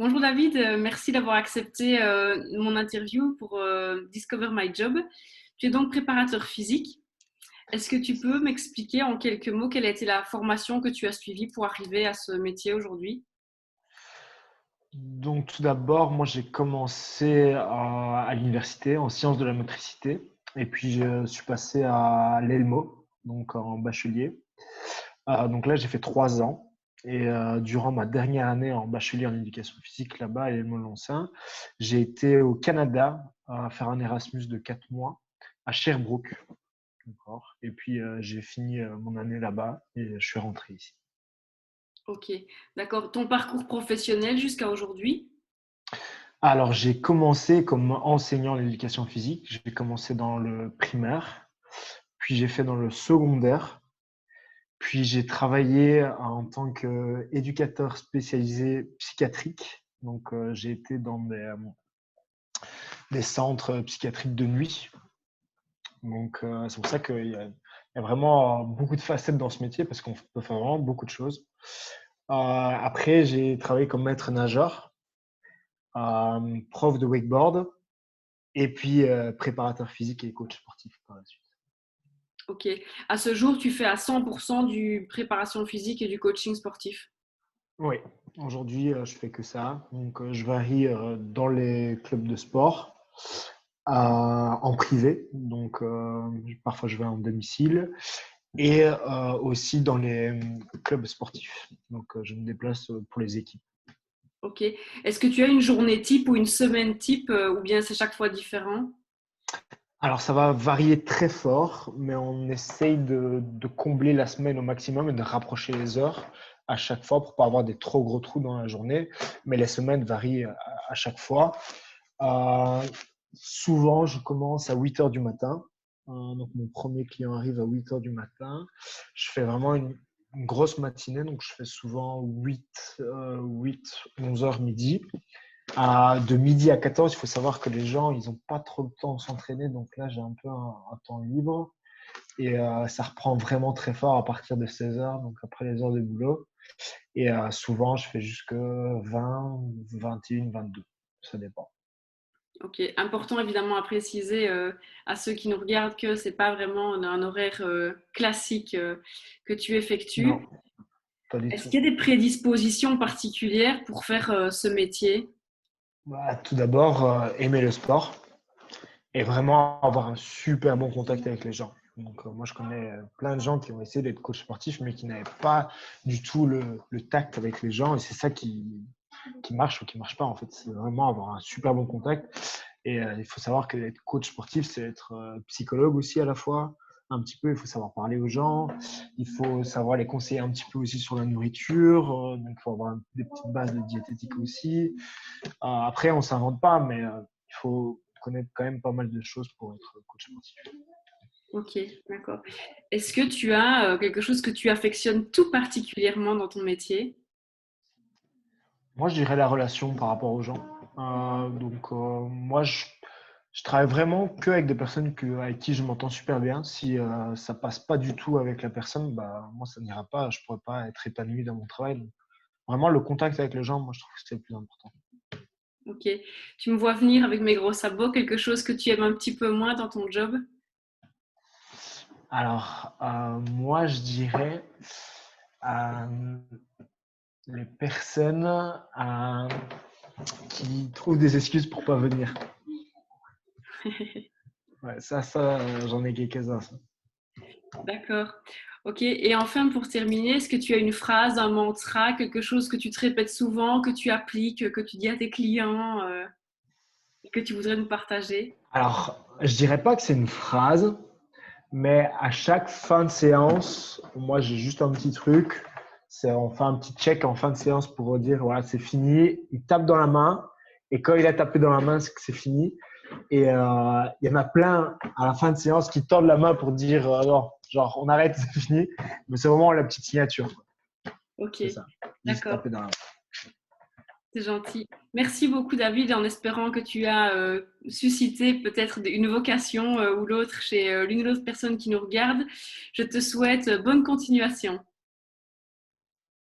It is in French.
Bonjour David, merci d'avoir accepté mon interview pour Discover My Job. Tu es donc préparateur physique. Est-ce que tu peux m'expliquer en quelques mots quelle a été la formation que tu as suivie pour arriver à ce métier aujourd'hui? Donc, tout d'abord, moi, j'ai commencé à l'université en sciences de la motricité. Et puis, je suis passé à l'ELMO, donc en bachelier. Donc là, j'ai fait 3 ans. Et durant ma dernière année en bachelier en éducation physique là-bas à l'ELMO Lancin, j'ai été au Canada à faire un Erasmus de 4 mois à Sherbrooke. D'accord. Et puis, j'ai fini mon année là-bas et je suis rentré ici. Ok, d'accord. Ton parcours professionnel jusqu'à aujourd'hui? Alors, j'ai commencé comme enseignant l'éducation physique. J'ai commencé dans le primaire, puis j'ai fait dans le secondaire, puis j'ai travaillé en tant qu'éducateur spécialisé psychiatrique. Donc, j'ai été dans des centres psychiatriques de nuit. Donc, c'est pour ça qu'il y a vraiment beaucoup de facettes dans ce métier parce qu'on peut faire vraiment beaucoup de choses. Après, j'ai travaillé comme maître nageur, prof de wakeboard. Et puis, préparateur physique et coach sportif par la suite. Ok. À ce jour, tu fais à 100% du préparation physique et du coaching sportif. Oui, aujourd'hui, je fais que ça. Donc, je varie dans les clubs de sport, en privé. Donc, parfois, je vais en domicile. Et aussi dans les clubs sportifs. Donc, je me déplace pour les équipes. Ok. Est-ce que tu as une journée type ou une semaine type ou bien c'est chaque fois différent? Alors, ça va varier très fort, mais on essaye de combler la semaine au maximum et de rapprocher les heures à chaque fois pour pas avoir des trop gros trous dans la journée. Mais les semaines varient à chaque fois. Euh, Souvent, je commence à 8 heures du matin. Donc, mon premier client arrive à 8 heures du matin. Je fais vraiment une grosse matinée, donc je fais souvent 11 heures midi. De midi à 14, il faut savoir que les gens, ils n'ont pas trop de temps de s'entraîner. Donc là, j'ai un peu un temps libre. Et ça reprend vraiment très fort à partir de 16 heures, donc après les heures de boulot. Et souvent, je fais jusque 20, 21, 22. Ça dépend. Ok, important évidemment à préciser à ceux qui nous regardent que c'est pas vraiment un horaire classique que tu effectues. Non, pas du Est-ce tout. qu'il y a des prédispositions particulières pour faire ce métier? Bah, tout d'abord, aimer le sport et vraiment avoir un super bon contact avec les gens. Donc, moi, je connais plein de gens qui ont essayé d'être coach sportif, mais qui n'avaient pas du tout le tact avec les gens. Et c'est ça qui marche ou qui marche pas, en fait. C'est vraiment avoir un super bon contact. Et il faut savoir que être coach sportif, c'est être psychologue aussi à la fois. Un petit peu, il faut savoir parler aux gens. Il faut savoir les conseiller un petit peu aussi sur la nourriture. Donc, il faut avoir des petites bases de diététique aussi. Après, on ne s'invente pas, mais il faut connaître quand même pas mal de choses pour être coach sportif. Ok, d'accord. Est-ce que tu as quelque chose que tu affectionnes tout particulièrement dans ton métier? Moi, je dirais la relation par rapport aux gens. Donc, moi, je travaille vraiment que avec des personnes avec qui je m'entends super bien. Si ça passe pas du tout avec la personne, bah, moi, ça n'ira pas. Je pourrais pas être épanoui dans mon travail. Donc, vraiment, le contact avec les gens, moi, je trouve que c'est le plus important. Ok. Tu me vois venir avec mes gros sabots, quelque chose que tu aimes un petit peu moins dans ton job? Alors, moi, je dirais euh, les personnes qui trouvent des excuses pour pas venir. Ouais, j'en ai quelques-uns. Ça. D'accord. Ok. Et enfin, pour terminer, est-ce que tu as une phrase, un mantra, quelque chose que tu te répètes souvent, que tu appliques, que tu dis à tes clients, et que tu voudrais nous partager? Alors, je dirais pas que c'est une phrase, mais à chaque fin de séance, moi j'ai juste un petit truc. C'est on fait un petit check en fin de séance pour dire voilà, c'est fini. Il tape dans la main et quand il a tapé dans la main, c'est que c'est fini. Et il y en a plein à la fin de séance qui tordent la main pour dire non, genre on arrête, c'est fini. Mais c'est vraiment la petite signature. Ok. C'est ça. Juste D'accord. taper dans la main. C'est gentil. Merci beaucoup, David, en espérant que tu as suscité peut-être une vocation ou l'autre chez l'une ou l'autre personne qui nous regarde. Je te souhaite bonne continuation.